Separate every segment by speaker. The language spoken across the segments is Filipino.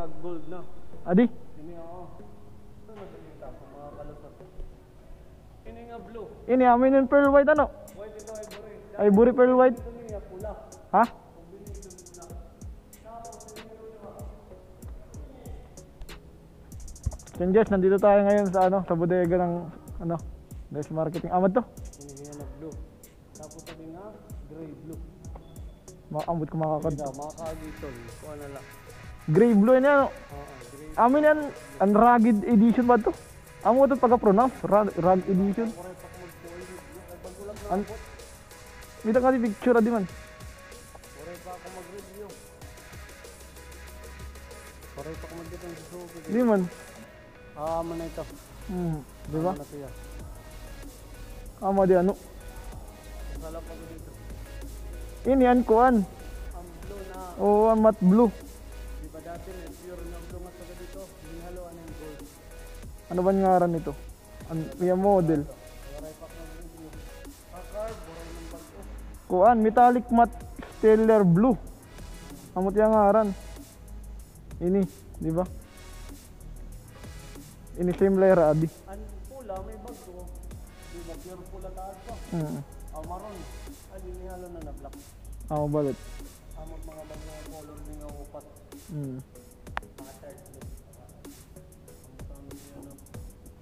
Speaker 1: nag-gold na.
Speaker 2: Adi?
Speaker 1: Ini oo. Ito masalita sa mga kalusot. Ini nga blue.
Speaker 2: Ini amin yung pearl white ano?
Speaker 1: White ito ivory.
Speaker 2: Ivory pearl white.
Speaker 1: Ito niya pula.
Speaker 2: Ha? Changes, nandito tayo ngayon sa ano, sa bodega ng ano, Des Marketing. Amad to.
Speaker 1: Ini nga nag-blue. Tapos sabi nga gray blue.
Speaker 2: Ambot ko makakad.
Speaker 1: Ito mga kagitol. Kuha na lang.
Speaker 2: Gray blue yan ano.
Speaker 1: Oo, gray.
Speaker 2: Amin yan, ang rugged edition ba to? Amo ito pagka-pronounce, rugged edition.
Speaker 1: Correct pa mag-gold. Pagbulag na
Speaker 2: An
Speaker 1: ako.
Speaker 2: Kita ka di picture adi man.
Speaker 1: Correct pa ako mag-review. Correct pa ako mag-depend sa suki.
Speaker 2: Di man.
Speaker 1: Amo na ito.
Speaker 2: Di ba?
Speaker 1: Amo na siya.
Speaker 2: Amo di ano.
Speaker 1: Salap ako dito.
Speaker 2: Ini yan kuan.
Speaker 1: Ang blue na.
Speaker 2: Oo, ang matte blue.
Speaker 1: Di ba dati pure na blue nga taga dito. Hinihaluan ng gold.
Speaker 2: Ano ba ngaran nito? Yung model.
Speaker 1: Correct pa ako mag-review. Card, buray ng bago.
Speaker 2: Kuan, metallic matte stellar blue. Amo ti ngaran. Ini, di ba? Ini same layer adi.
Speaker 1: Ang pula, may bago. Di ba pure pula taas pa. Maroon. Ay, hinihalo na na black.
Speaker 2: Amo balit.
Speaker 1: Amot mga bago color din nga upat. Mga third blue.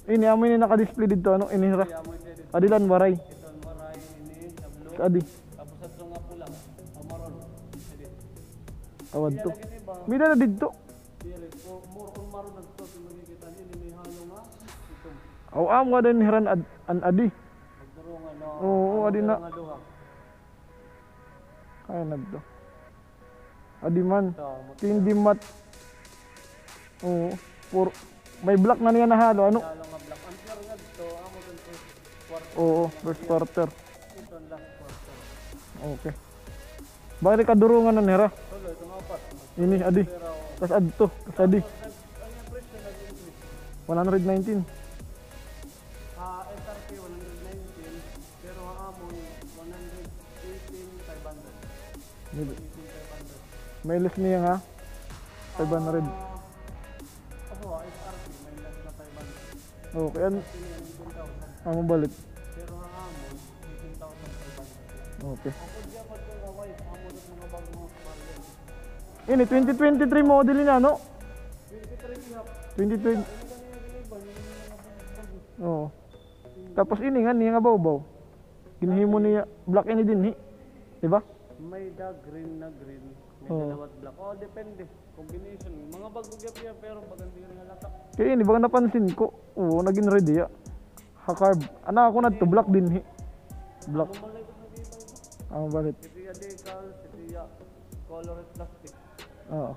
Speaker 2: Ini amo ini naka-display dito ano ini ra.
Speaker 1: Kaya mo siya dito.
Speaker 2: Adilan waray.
Speaker 1: Ito ang maray, ini, sa blue.
Speaker 2: Sa adi.
Speaker 1: Tapos sa ito nga pula. Maroon. Sige.
Speaker 2: Tawad to.
Speaker 1: Lagi ni ba?
Speaker 2: Mida na dito.
Speaker 1: Dire, more on maroon nagto kung makikita niyo ni may halo nga. Ito.
Speaker 2: Aw amo nga din hiran an adi.
Speaker 1: Magdurungan no.
Speaker 2: Oo, adi na.
Speaker 1: Nga duha.
Speaker 2: Kaya na to. Adi man.
Speaker 1: Ito,
Speaker 2: Hindi mat. Oo. May black na niya na halo ano?
Speaker 1: halo nga black. Ang pure nga dito, amo dun first quarter.
Speaker 2: Oo, first quarter.
Speaker 1: Ito ang last quarter.
Speaker 2: Okay. Bakit kadurungan na nira?
Speaker 1: Tuloy, ito nga apat.
Speaker 2: Ini adi.
Speaker 1: Pero,
Speaker 2: Tas ad to. Tas adi.
Speaker 1: ano yung presyo nag-increase?
Speaker 2: 119.
Speaker 1: SRP 119, pero ang amon 118,500. 18,500.
Speaker 2: May less niya nga. 500.
Speaker 1: SRP may less na 500.
Speaker 2: Okay, an
Speaker 1: Sino yan, 18,000.
Speaker 2: amo balit.
Speaker 1: Pero ang amon 18,500.
Speaker 2: Okay.
Speaker 1: Ako diyan pa ito nga white, amon at mga bagong mga kamaryan.
Speaker 2: Ini 2023 model niya no?
Speaker 1: 23 ihap.
Speaker 2: 2020.
Speaker 1: Ano kanina giniban, yung mga bago.
Speaker 2: Oo. Tapos ini nga niya nga baw-baw. Ginhimo niya black ini din hi. Di ba?
Speaker 1: May green na green, may
Speaker 2: Oo.
Speaker 1: dalawat black. Oh, depende. Combination. Mga bagong gapya pero maganda yung halata.
Speaker 2: Kaya ini baka napansin ko. Oo, naging ready ya. Ha-carb. Ana ako na to black din hi. Black.
Speaker 1: Mamalay ko sa ibang
Speaker 2: Amo balit.
Speaker 1: Sitiya decal, sitiya colored plastic.
Speaker 2: Oo.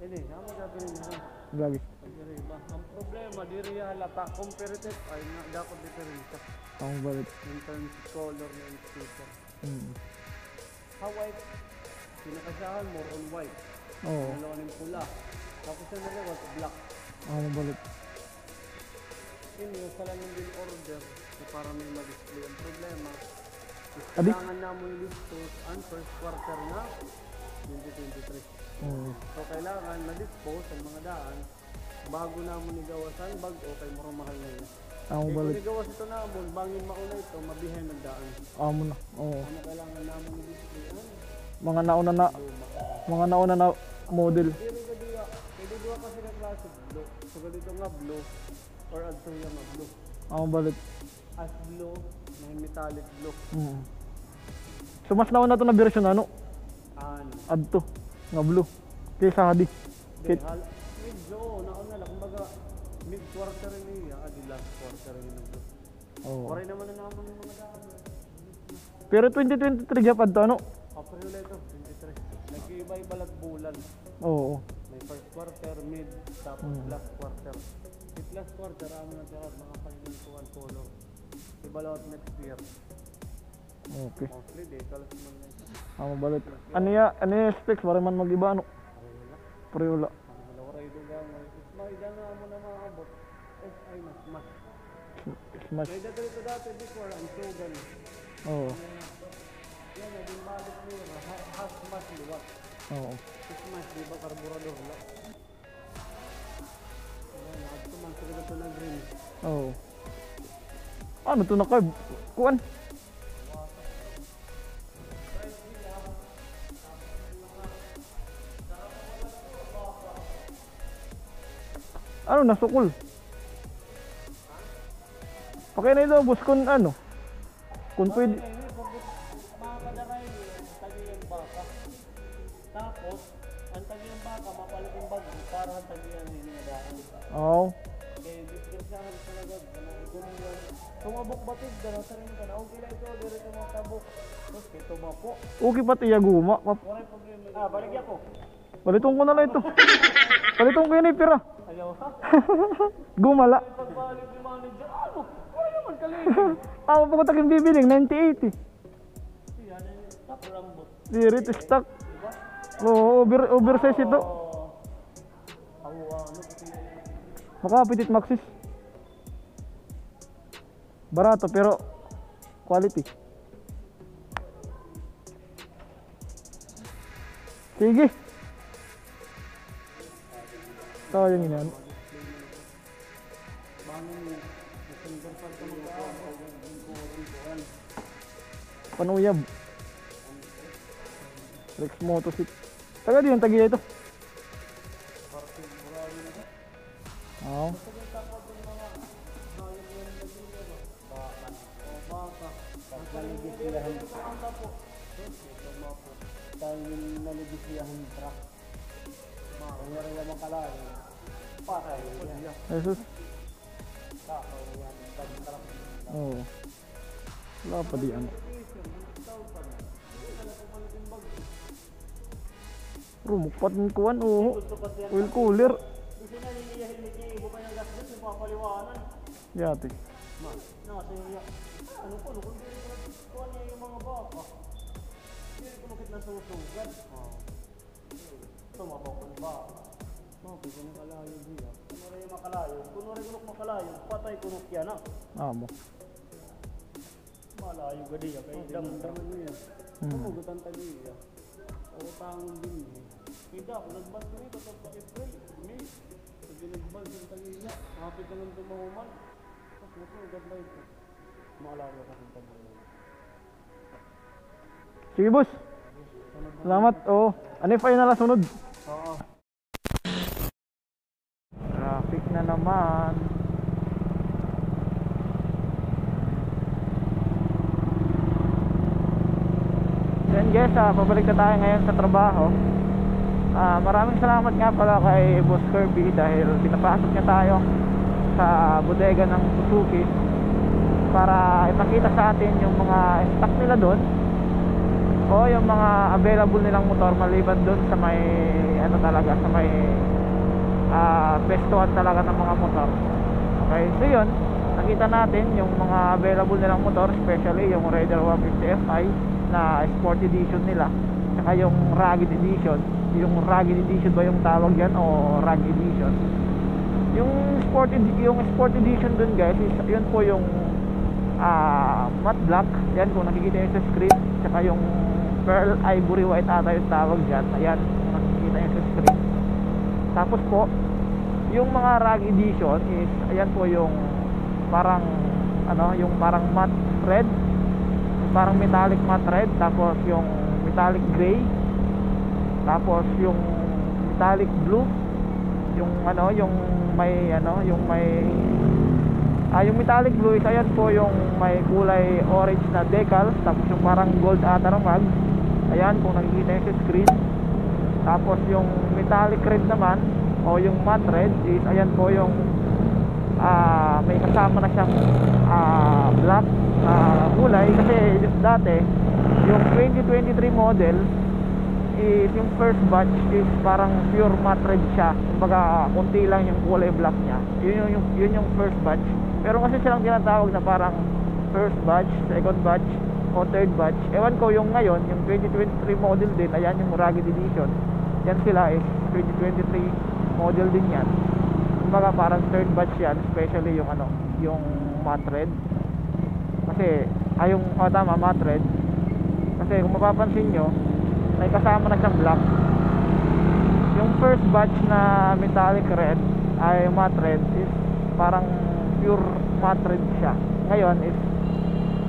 Speaker 1: Ini, amo gagawin mo.
Speaker 2: Lagi.
Speaker 1: Pagkiriba. Ang problema, diri halata comparative ay dapat diferensya
Speaker 2: Amo balit.
Speaker 1: in terms of color ng sticker. How white? Pinakasahan more on white.
Speaker 2: Oo.
Speaker 1: Dalawa ng pula. Tapos yung nalawat, black.
Speaker 2: Amo balit.
Speaker 1: Ini, yung pala nung din order na para may ma-display. Ang problema, is
Speaker 2: Adi?
Speaker 1: kailangan na mo yung listos ang first quarter na 2023.
Speaker 2: Oo.
Speaker 1: So kailangan na-dispose ang mga daan bago na mo nigawasan bago kay mura mahal na yun.
Speaker 2: Amo
Speaker 1: Kung
Speaker 2: balit.
Speaker 1: nigawas ito na mo, bangin mauna ito, mabihay ng daan.
Speaker 2: Amo na. Oo.
Speaker 1: Ano kailangan na mo ni-display?
Speaker 2: Mga nauna na model.
Speaker 1: Pero kadiwa, pwede diwa kasi ng klase blue. So ganito nga blue or adto yung nga blue.
Speaker 2: Amo balit.
Speaker 1: As blue, may metallic blue.
Speaker 2: So mas nauna to na version ano?
Speaker 1: Ano?
Speaker 2: Adto nga blue. Kaysa hadi. Kit.
Speaker 1: Medyo, nauna lang. Kumbaga, mid-quarter niya, adi last quarter niya ng blue.
Speaker 2: Oo.
Speaker 1: Waray naman na naman ng mga daan.
Speaker 2: Pero 2023 gyapad to ano?
Speaker 1: April ito, 23. Nag-iiba-iba lang bulan.
Speaker 2: Oo.
Speaker 1: May first quarter, mid, tapos last quarter. With last quarter, ano na siya, mga paglintuan color. Ibalawat next year.
Speaker 2: Okay.
Speaker 1: Mostly, decals man na ito.
Speaker 2: Amo balit. Ano ya specs para man magiba ano? Preula.
Speaker 1: Waray doon lang. May gano'n mo na maabot. SI na smash.
Speaker 2: Smash.
Speaker 1: May dati ito dati before, ang sugan.
Speaker 2: Oo.
Speaker 1: Yan, naging balik niya. Has smash liwat.
Speaker 2: Oo.
Speaker 1: Smash, di ba, karburador lang. Ang sakit ito na green.
Speaker 2: Oo. Ano to na carb? Kuan? Ano nasukol? Pakay na ito, boss, kung ano? Kung pwede.
Speaker 1: Mga kadaray, tagi yung baka. Tapos, ang tagi yung baka, mapalit yung bago para ang tagi yung hiningadaan.
Speaker 2: Oo.
Speaker 1: Kaya disgrasyahan talaga. Kung tumabok batid, gano'n sa rin ka na. Okay lang ito, dire ka mga tabok. Tapos, kaya tumapo.
Speaker 2: Okay pa tiya guma.
Speaker 1: Waray problema. Baligyan ko.
Speaker 2: Paliton ko na lang ito. Paliton ko yun eh, pira.
Speaker 1: Ayaw ha?
Speaker 2: Gumala.
Speaker 1: Pagbalik ni manager, ano? Wala naman kaligin.
Speaker 2: Ako pa ko takin bibiling, 98 eh.
Speaker 1: Yan, tapulambot.
Speaker 2: Dirit, stock. Oo, oversize ito.
Speaker 1: Ano?
Speaker 2: Makapitit Maxis. Barato pero quality. Sige. Ito yung inan. Panuyab. Rex Motosit. Taga di yung tagiya ito. Oo.
Speaker 1: Dahil nalibisiyahan truck. Kaya rin naman kalahin. Patay yan.
Speaker 2: Jesus.
Speaker 1: Takaw yan. Truck.
Speaker 2: Oo. Wala pa di ano. Rumukpat ng kuwan. Oo. Oil cooler.
Speaker 1: Kasi naniniyahin ni Kibo pa yung gas doon. Yung papaliwanan.
Speaker 2: Yate.
Speaker 1: Nasa yung ano ko, kung hindi ko kuhan niya yung mga baka. Hindi ko makit na susugan. Tumabaw ko yung baka. Mabig ko ng kalayo diya. Kung rin yung makalayo, kung rin kunok makalayo, patay kunok yan ah.
Speaker 2: Amo.
Speaker 1: Malayo ka diya, kaya damdaman niya. Kumugutan tayo diya. O tangon din eh. Hindi ako, nagbas ko ito sa April, May. Pag nagbas yung tayo niya, hapit na lang tumahuman. Tapos nasugat na ito. Maalala ka ng tayo.
Speaker 2: Sige boss. Salamat. Oo. Ano yung final na sunod?
Speaker 1: Oo.
Speaker 2: Traffic na naman. Then guys, pabalik na tayo ngayon sa trabaho. Maraming salamat nga pala kay Boss Kirby dahil pinapasok niya tayo sa bodega ng Suzuki para ipakita sa atin yung mga stock nila doon o yung mga available nilang motor maliban doon sa may ano talaga, sa may pestuhan talaga ng mga motor. Okay, so yun, nakita natin yung mga available nilang motor, especially yung Raider 150 Fi na Sport Edition nila, saka yung Rugged Edition. Yung Rugged Edition ba yung tawag yan o Rugged Edition? Yung Sport Edition dun guys, yun po yung matte black. Yan kung nakikita nyo sa screen. Saka yung Pearl Ivory White ata yung tawag dyan. Ayan kung nakikita nyo sa screen. Tapos po yung mga Rugged Edition is ayan po yung parang ano, yung parang matte red, parang metallic matte red. Tapos yung metallic gray. Tapos yung metallic blue, yung ano, yung may ano, yung may yung metallic blue is ayan po yung may kulay orange na decal. Tapos yung parang gold ata ng mag. Ayan kung nakikita nyo sa screen. Tapos yung metallic red naman o yung matte red is ayan po yung may kasama na siyang black kulay. Kasi dati yung 2023 model is yung first batch is parang pure matte red siya. Kumbaga kunti lang yung kulay black niya. Yun yung first batch. Pero kasi silang tinatawag na parang first batch, second batch o third batch. Ewan ko yung ngayon, yung 2023 model din, ayan yung Rugged Edition. Yan sila is 2023 model din yan. Kumbaga parang third batch yan, especially yung ano, yung matte red. Kasi yung tama, matte red. Kasi kung mapapansin nyo, may kasama na siyang black. Yung first batch na metallic red ay matte red is parang pure matte red siya. Ngayon is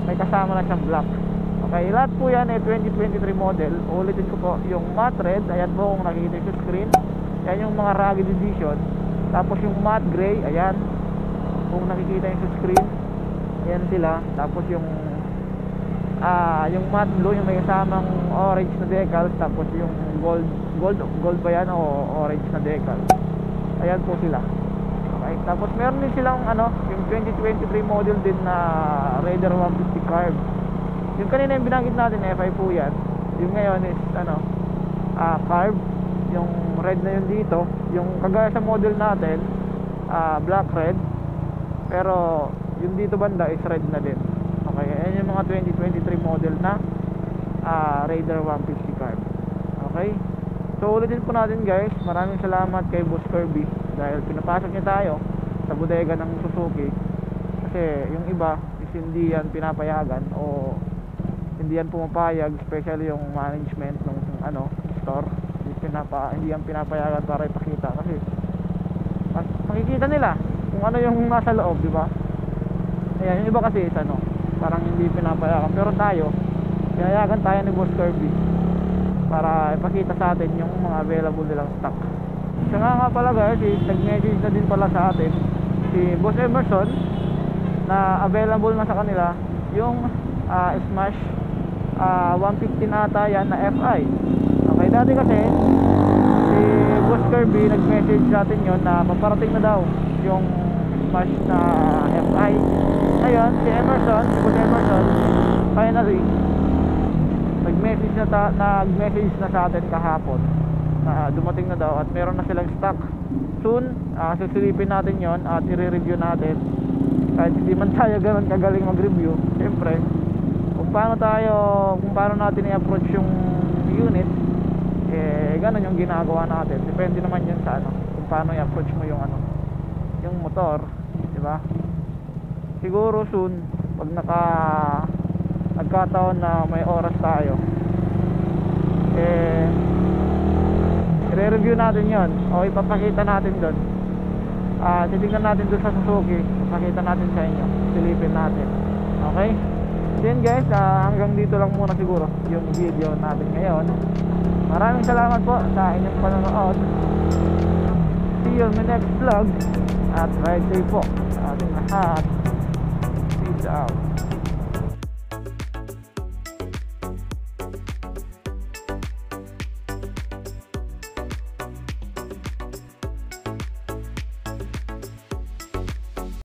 Speaker 2: may kasama na siyang black. Okay, lahat po yan 2023 model. Ulitin ko po, yung matte red, ayan po kung nakikita sa screen, yan yung mga rugged edition. Tapos yung matte gray, ayan kung nakikita yung sa screen, ayan sila. Tapos yung matte blue, yung may kasamang orange na decals. Tapos yung gold ba yan o orange na decals, ayan po sila. Okay, tapos meron din silang yung 2023 model din na Raider 150 carb. Yung kanina yung binanggit natin, FI po yan. Yung ngayon is carb. Yung red na yun dito, yung kagaya sa model natin, black red, pero yung dito banda is red na din. Okay, ayan yung mga 2023 model na Raider 150 carb. Okay, so ulitin po natin guys, maraming salamat kay Boss Kirby dahil pinapasok niya tayo sa bodega ng Suzuki. Kasi yung iba is hindi yan pinapayagan o hindi yan pumapayag, especially yung management ng store. Hindi yan pinapayagan para ipakita kasi makikita nila kung ano yung nasa loob, di ba? Ayan, yung iba kasi is parang hindi pinapayagan, pero tayo pinayagan tayo ni Boss Kirby para ipakita sa atin yung mga available nilang stock. So nga pala guys, nag-message na din pala sa atin si Boss Emerson na available na sa kanila yung Smash 150 nata yan na FI. Okay, dati kasi si Boss Kirby nag-message sa atin yun na paparating na daw yung Smash na FI. Ngayon si Boss Emerson finally nag-message na sa atin kahapon na dumating na daw at meron na silang stock. Soon susilipin natin yon at i-review natin. Kahit hindi man tayo ganun kagaling mag-review, siyempre kung paano natin i-approach yung unit, ganun yung ginagawa natin. Depende naman yun sa kung paano i-approach mo yung yung motor, di ba? Siguro soon pag nagkataon na may oras tayo, i-review natin yon o ipapakita natin doon. Titignan natin doon sa Suzuki, ipakita natin sa inyo, silipin natin. Okay? Then guys, hanggang dito lang muna siguro yung video natin ngayon. Maraming salamat po sa inyong panonood. See you on my next vlog at ride safe po sa ating lahat. Peace out.